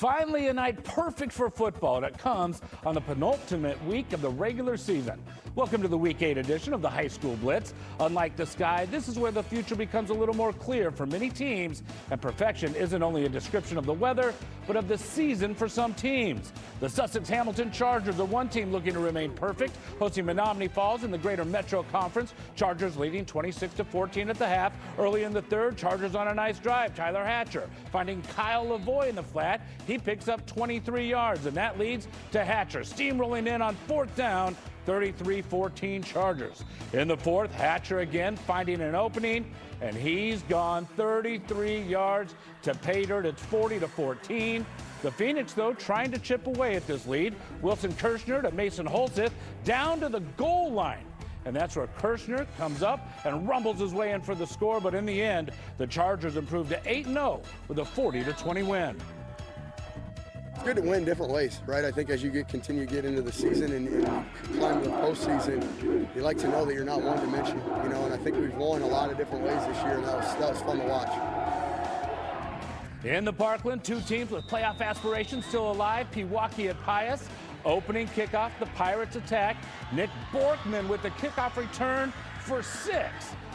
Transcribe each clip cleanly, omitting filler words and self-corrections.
Finally, a night perfect for football, and it comes on the penultimate week of the regular season. Welcome to the Week 8 edition of the High School Blitz. Unlike the sky, this is where the future becomes a little more clear for many teams, and perfection isn't only a description of the weather, but of the season for some teams. The Sussex-Hamilton Chargers are one team looking to remain perfect, hosting Menominee Falls in the Greater Metro Conference. Chargers leading 26-14 at the half. Early in the third, Chargers on a nice drive. Tyler Hatcher finding Kyle Lavoie in the flat. He picks up 23 yards, and that leads to Hatcher steamrolling in on fourth down. 33-14 Chargers. In the fourth, Hatcher again finding an opening, and he's gone 33 yards to pay dirt. It's 40-14. The Phoenix, though, trying to chip away at this lead. Wilson Kirshner to Mason Holseth down to the goal line. And that's where Kirshner comes up and rumbles his way in for the score. But in the end, the Chargers improved to 8-0 with a 40-20 win. It's good to win different ways, right? I think as you continue to get into the season and you climb to the postseason, you like to know that you're not one-dimensional, and I think we've won a lot of different ways this year, and that was fun to watch. In the Parkland, two teams with playoff aspirations still alive. Pewaukee at Pius. Opening kickoff, the Pirates attack. Nick Borkman with the kickoff return for 6.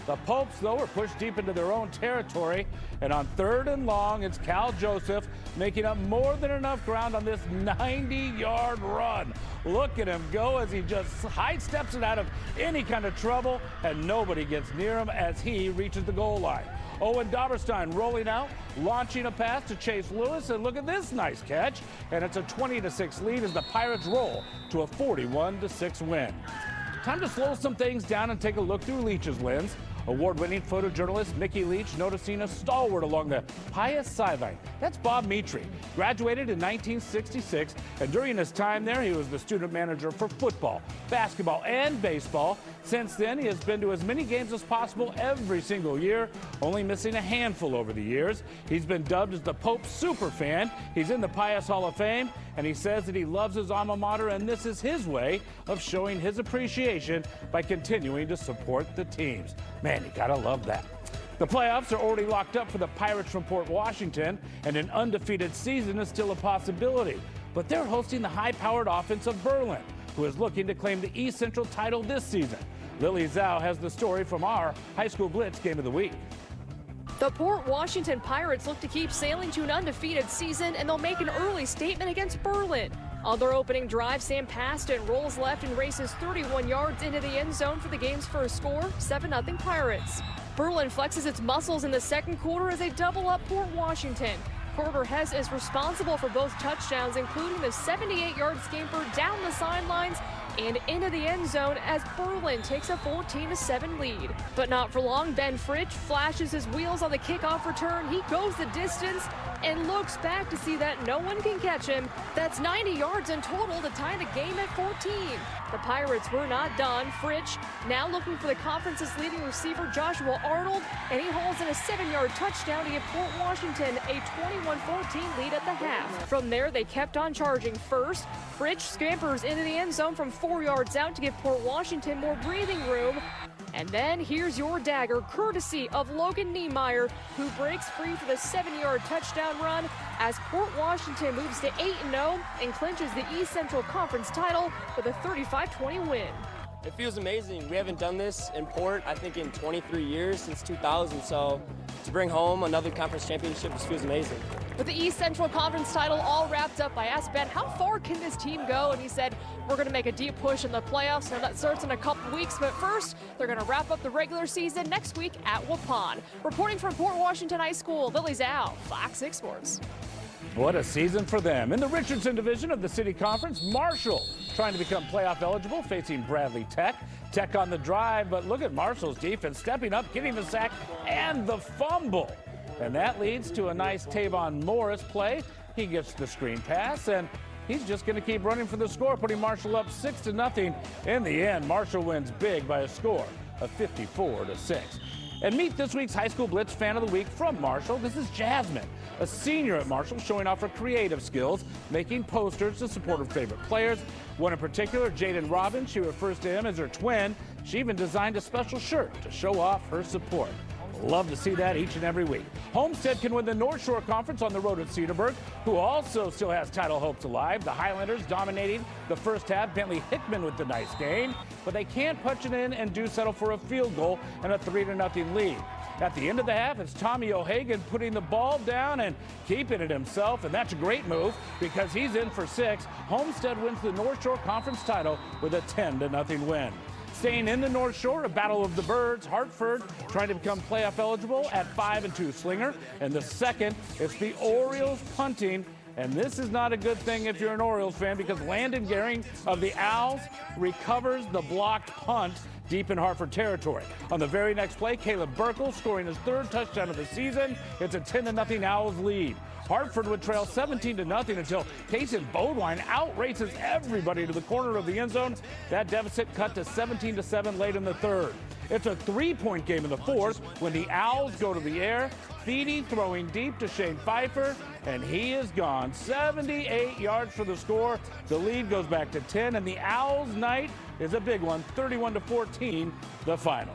The Popes, though, are pushed deep into their own territory. And on 3rd and long, it's Cal Joseph making up more than enough ground on this 90-yard run. Look at him go as he just sidesteps it out of any kind of trouble, and nobody gets near him as he reaches the goal line. Owen Dauberstein rolling out, launching a pass to Chase Lewis, and look at this nice catch. And it's a 20-6 lead as the Pirates roll to a 41-6 win. Time to slow some things down and take a look through Leach's lens. Award-winning photojournalist Mickey Leach noticing a stalwart along the Pius sideline. That's Bob Mitri. Graduated in 1966, and during his time there, he was the student manager for football, basketball, and baseball. Since then, he has been to as many games as possible every single year, only missing a handful over the years. He's been dubbed as the Pope superfan. He's in the Pius Hall of Fame, and he says that he loves his alma mater, and this is his way of showing his appreciation by continuing to support the teams. Man, you gotta love that. The playoffs are already locked up for the Pirates from Port Washington, and an undefeated season is still a possibility. But they're hosting the high-powered offense of Berlin, who is looking to claim the East Central title this season. Lily Zhao has the story from our High School Blitz Game of the Week. The Port Washington Pirates look to keep sailing to an undefeated season, and they'll make an early statement against Berlin. On their opening drive, Sam Paston rolls left and races 31 yards into the end zone for the game's first score, 7-0 Pirates. Berlin flexes its muscles in the second quarter as they double up Port Washington. Porter Hess is responsible for both touchdowns, including the 78-yard scamper down the sidelines and into the end zone as Berlin takes a 14-7 lead. But not for long. Ben Fritsch flashes his wheels on the kickoff return. He goes the distance and looks back to see that no one can catch him. That's 90 yards in total to tie the game at 14. The Pirates were not done. Fritsch now looking for the conference's leading receiver Joshua Arnold, and he hauls in a 7-yard touchdown to give Port Washington a 21-14 lead at the half. From there, they kept on charging. First, Fritsch scampers into the end zone from 4 yards out to give Port Washington more breathing room. And then here's your dagger, courtesy of Logan Niemeyer, who breaks free for the 7-yard touchdown run as Port Washington moves to 8-0 and clinches the East Central Conference title with a 35-20 win. It feels amazing. We haven't done this in Port, I think, in 23 years, since 2000. So to bring home another conference championship just feels amazing. With the East Central Conference title all wrapped up, I asked Ben, how far can this team go? And he said, we're going to make a deep push in the playoffs. Now that starts in a couple weeks, but first, they're going to wrap up the regular season next week at Waupun. Reporting from Port Washington High School, Lily Zhao, FOX 6 Sports. What a season for them. In the Richardson division of the City Conference, Marshall trying to become playoff eligible, facing Bradley Tech. Tech on the drive, but look at Marshall's defense stepping up, getting the sack and the fumble. And that leads to a nice Tavon Morris play. He gets the screen pass, and he's just going to keep running for the score, putting Marshall up 6-0. In the end, Marshall wins big by a score of 54-6. And meet this week's High School Blitz Fan of the Week from Marshall. This is Jasmine, a senior at Marshall, showing off her creative skills, making posters to support her favorite players. One in particular, Jaden Robbins, she refers to him as her twin. She even designed a special shirt to show off her support. Love to see that each and every week. Homestead can win the North Shore Conference on the road at Cedarburg, who also still has title hopes alive. The Highlanders dominating the first half. Bentley Hickman with the nice gain, but they can't punch it in and do settle for a field goal and a 3-0 lead. At the end of the half, it's Tommy O'Hagan putting the ball down and keeping it himself, and that's a great move because he's in for 6. Homestead wins the North Shore Conference title with a 10-0 win. Staying in the North Shore, a battle of the birds. Hartford trying to become playoff eligible at 5-2 Slinger. And the second, it's the Orioles punting. And this is not a good thing if you're an Orioles fan because Landon Gehring of the Owls recovers the blocked punt deep in Hartford territory. On the very next play, Caleb Burkle scoring his 3rd touchdown of the season. It's a 10-0 Owls lead. Hartford would trail 17-0 until Kason Bodwine outraces everybody to the corner of the end zone. That deficit cut to 17-7 late in the 3rd. It's a 3-point game in the 4th when the Owls go to the air. Feedy throwing deep to Shane Pfeiffer, and he is gone. 78 yards for the score. The lead goes back to 10, and the Owls' night is a big one, 31-14, the final.